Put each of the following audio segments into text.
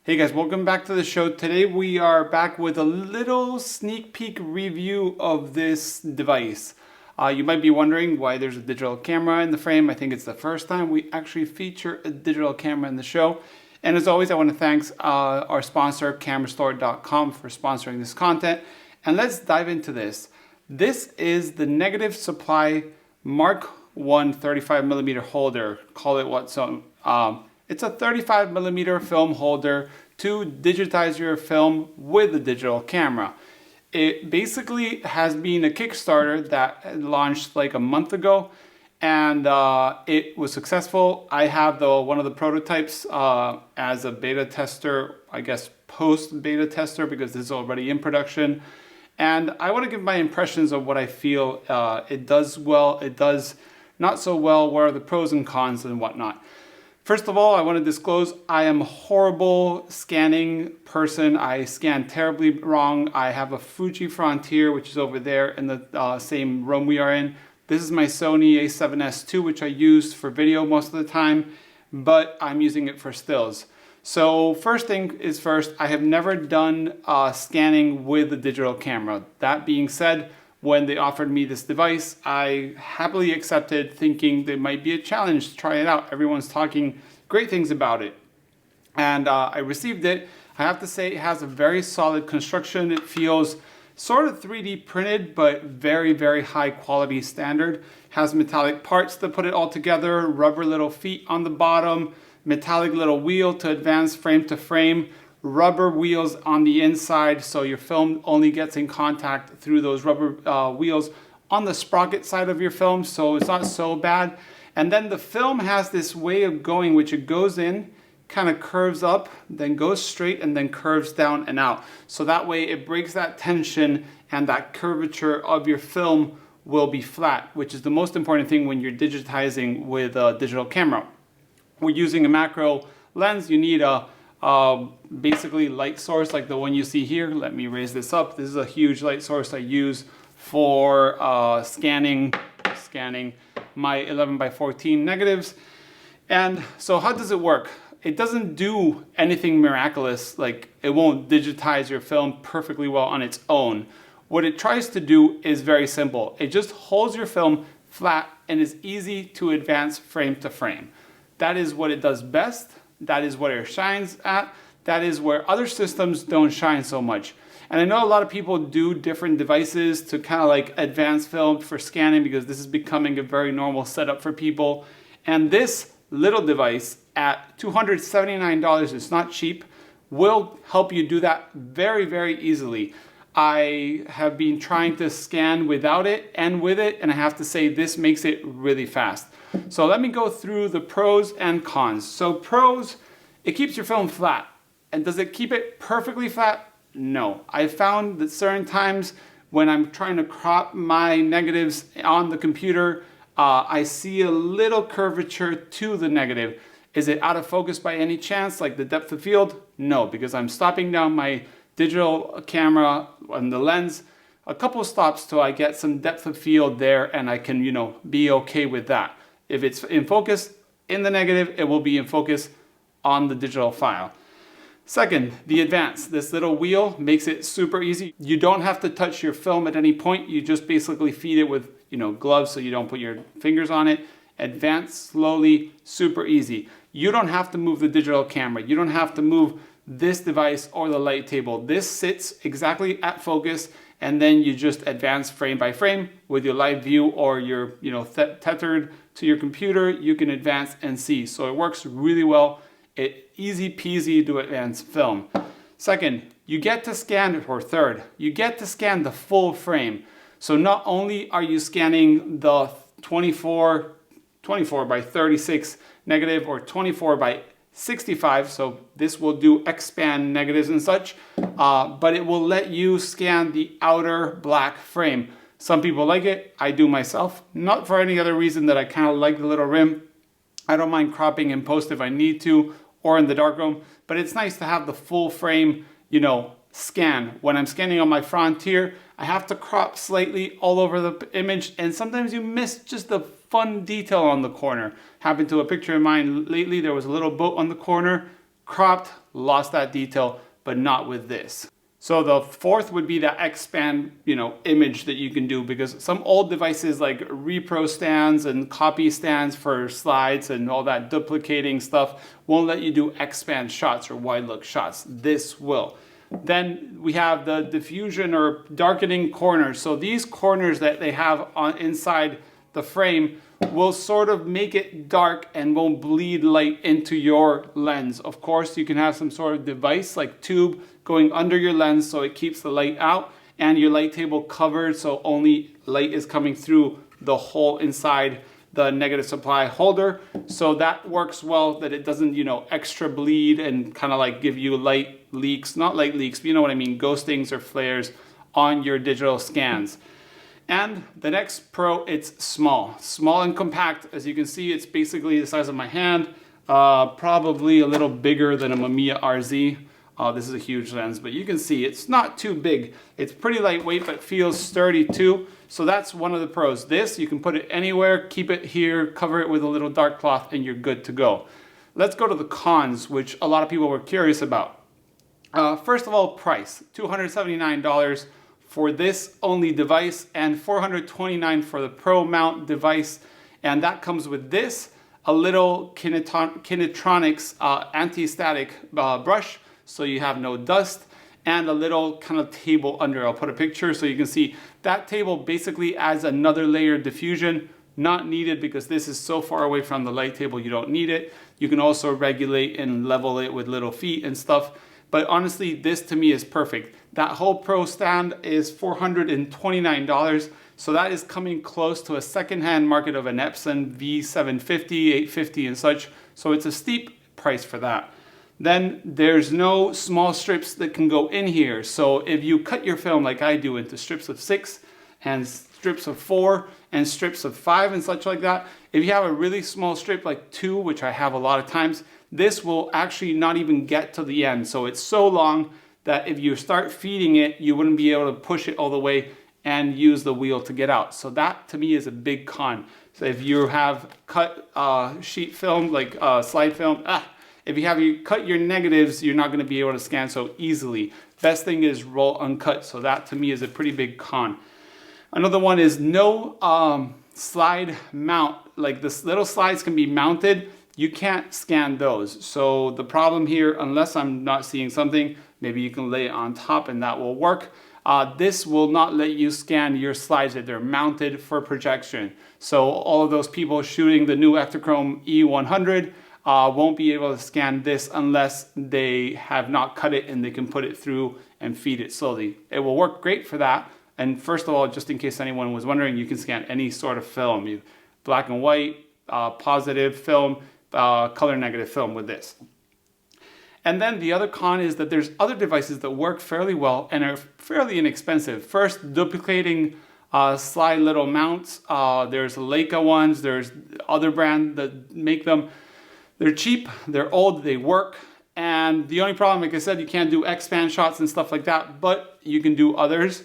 Hey guys, welcome back to the show. Today we are back with a little sneak peek review of this device. You might be wondering why there's a digital camera in the frame. I think it's the first time we actually feature a digital camera in the show. And as always, I want to thank our sponsor, camerastore.com, for sponsoring this content. And let's dive into this. This is the Negative Supply Mark I 35mm holder. Call it what so. It's a 35mm film holder to digitize your film with a digital camera. It basically has been a Kickstarter that launched like a month ago, and it was successful. I have one of the prototypes as a beta tester, I guess post beta tester, because this is already in production. And I want to give my impressions of what I feel. It does well, it does not so well, what are the pros and cons and whatnot. First of all, I want to disclose I am a horrible scanning person. I scan terribly wrong. I have a Fuji Frontier, which is over there in the same room we are in. This is my Sony a7S II, which I use for video most of the time, but I'm using it for stills. So first thing is first, I have never done scanning with a digital camera. That being said, when they offered me this device, I happily accepted, thinking there might be a challenge to try it out. Everyone's talking great things about it. And I received it. I have to say it has a very solid construction. It feels sort of 3D printed, but very, very high quality standard. Has metallic parts to put it all together, rubber little feet on the bottom, metallic little wheel to advance frame to frame, rubber wheels on the inside, so your film only gets in contact through those rubber wheels on the sprocket side of your film, so it's not so bad. And then the film has this way of going, which it goes in, kind of curves up, then goes straight, and then curves down and out. So that way it breaks that tension, and that curvature of your film will be flat, which is the most important thing when you're digitizing with a digital camera. We're using a macro lens. You need a basically light source like the one you see here. Let me raise this up. This is a huge light source I use for scanning my 11x14 negatives. And so how does it work? It doesn't do anything miraculous, like it won't digitize your film perfectly well on its own. What it tries to do is very simple. It just holds your film flat and is easy to advance frame to frame. That is what it does best. That is what it shines at. That is where other systems don't shine so much. And I know a lot of people do different devices to kind of like advance film for scanning, because this is becoming a very normal setup for people. And this little device at $279, it's not cheap, will help you do that very, very easily. I have been trying to scan without it and with it, and I have to say this makes it really fast. So let me go through the pros and cons. So pros, it keeps your film flat. And does it keep it perfectly flat? No. I found that certain times when I'm trying to crop my negatives on the computer, I see a little curvature to the negative. Is it out of focus by any chance, like the depth of field? No, because I'm stopping down my digital camera on the lens a couple stops till I get some depth of field there, and I can, be okay with that. If it's in focus in the negative, it will be in focus on the digital file. Second, the advance. This little wheel makes it super easy. You don't have to touch your film at any point. You just basically feed it with, gloves so you don't put your fingers on it. Advance slowly, super easy. You don't have to move the digital camera. You don't have to move this device or the light table. This sits exactly at focus, and then you just advance frame by frame with your live view, or you're tethered to your computer, you can advance and see. So it works really well. Easy peasy to advance film. Second, you get to scan, or third, you get to scan the full frame. So not only are you scanning the 24 by 36 negative or 24 by 65, so this will do expand negatives and such, but it will let you scan the outer black frame. Some people like it, I do myself, not for any other reason that I kind of like the little rim. I don't mind cropping in post if I need to, or in the darkroom, but it's nice to have the full frame, scan. When I'm scanning on my Frontier, I have to crop slightly all over the image, and sometimes you miss just the fun detail on the corner. Happened to a picture of mine lately, there was a little boat on the corner. cropped, lost that detail, but not with this. So the fourth would be that expand, image that you can do, because some old devices like repro stands and copy stands for slides and all that duplicating stuff won't let you do expand shots or wide look shots. This will. Then we have the diffusion or darkening corners. So these corners that they have on inside the frame will sort of make it dark and won't bleed light into your lens. Of course, you can have some sort of device like tube going under your lens so it keeps the light out, and your light table covered so only light is coming through the hole inside the negative supply holder. So that works well, that it doesn't, extra bleed and kind of like give you light leaks, not light leaks, but you know what I mean, ghostings or flares on your digital scans. And the next Pro, it's small and compact. As you can see, it's basically the size of my hand, probably a little bigger than a Mamiya RZ. This is a huge lens, but you can see it's not too big. It's pretty lightweight, but feels sturdy too. So that's one of the pros. This, you can put it anywhere, keep it here, cover it with a little dark cloth, and you're good to go. Let's go to the cons, which a lot of people were curious about. First of all, price, $279 for this only device and $429 for the Pro mount device. And that comes with this, a little Kinetronics anti-static brush, so you have no dust, and a little kind of table under. I'll put a picture so you can see. That table basically adds another layer of diffusion, not needed because this is so far away from the light table you don't need it. You can also regulate and level it with little feet and stuff. But honestly, this to me is perfect. That whole Pro stand is $429. So that is coming close to a secondhand market of an Epson V750, 850 and such. So it's a steep price for that. Then there's no small strips that can go in here. So if you cut your film like I do into strips of 6 and strips of 4 and strips of 5 and such like that, if you have a really small strip like 2, which I have a lot of times, this will actually not even get to the end. So it's so long that if you start feeding it, you wouldn't be able to push it all the way and use the wheel to get out. So that to me is a big con. So if you have cut sheet film, like slide film, if you cut your negatives, you're not gonna be able to scan so easily. Best thing is roll uncut. So that to me is a pretty big con. Another one is no slide mount. Like this little slides can be mounted. You can't scan those. So the problem here, unless I'm not seeing something, maybe you can lay it on top and that will work. This will not let you scan your slides that they're mounted for projection. So all of those people shooting the new Ektachrome E100 won't be able to scan this unless they have not cut it and they can put it through and feed it slowly. It will work great for that. And first of all, just in case anyone was wondering, you can scan any sort of film, black and white, positive film, color negative film with this. And then the other con is that there's other devices that work fairly well and are fairly inexpensive. First, duplicating slide little mounts. There's Leica ones, there's other brands that make them. They're cheap, they're old, they work. And the only problem, like I said, you can't do expand shots and stuff like that, but you can do others.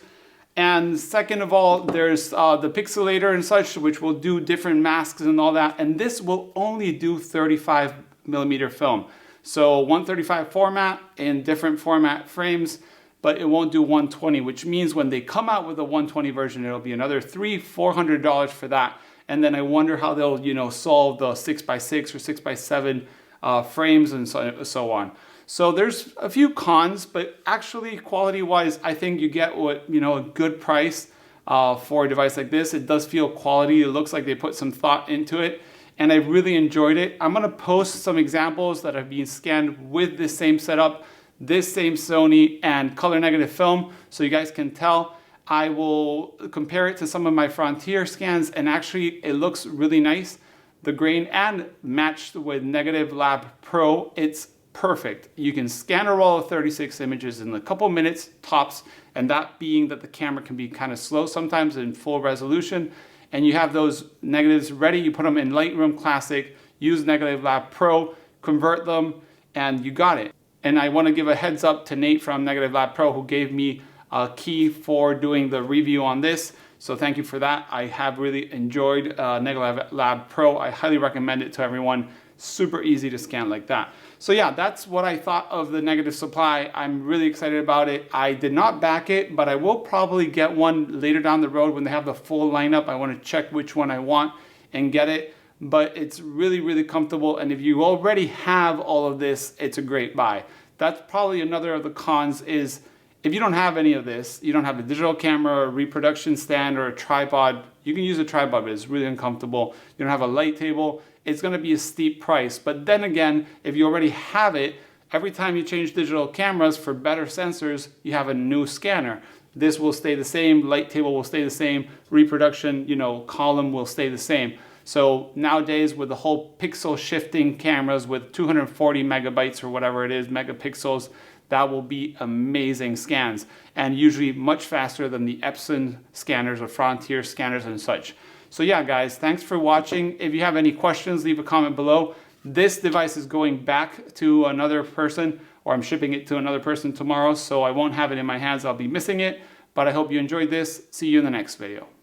And second of all, there's the pixelator and such, which will do different masks and all that. And this will only do 35mm film. So 135 format in different format frames, but it won't do 120, which means when they come out with a 120 version, it'll be another $300-400 for that. And then I wonder how they'll, solve the 6x6 or 6x7 frames and so on. So there's a few cons, but actually quality-wise, I think you get what, a good price for a device like this. It does feel quality. It looks like they put some thought into it, and I really enjoyed it. I'm gonna post some examples that have been scanned with this same setup, this same Sony and color negative film, so you guys can tell. I will compare it to some of my Frontier scans, and actually it looks really nice. The grain and matched with Negative Lab Pro, it's perfect. You can scan a roll of 36 images in a couple minutes tops, and that being that the camera can be kind of slow sometimes in full resolution, and you have those negatives ready. You put them in Lightroom Classic, use Negative Lab Pro, convert them, and you got it. And I want to give a heads up to Nate from Negative Lab Pro, who gave me a key for doing the review on this. So thank you for that. I have really enjoyed Negative Lab Pro. I highly recommend it to everyone. super easy to scan like that. So yeah, that's what I thought of the negative supply. I'm really excited about it. I did not back it, but I will probably get one later down the road when they have the full lineup. I want to check which one I want and get it. But it's really, really comfortable. And if you already have all of this, it's a great buy. That's probably another of the cons is if you don't have any of this, you don't have a digital camera or a reproduction stand or a tripod, you can use a tripod, but it's really uncomfortable. You don't have a light table, it's gonna be a steep price. But then again, if you already have it, every time you change digital cameras for better sensors, you have a new scanner. This will stay the same, light table will stay the same, reproduction, column will stay the same. So nowadays with the whole pixel shifting cameras with 240 megabytes or whatever it is, megapixels, that will be amazing scans and usually much faster than the Epson scanners or Frontier scanners and such. So yeah, guys, thanks for watching. If you have any questions, leave a comment below. This device is going back to another person, or I'm shipping it to another person tomorrow, so I won't have it in my hands. I'll be missing it, but I hope you enjoyed this. See you in the next video.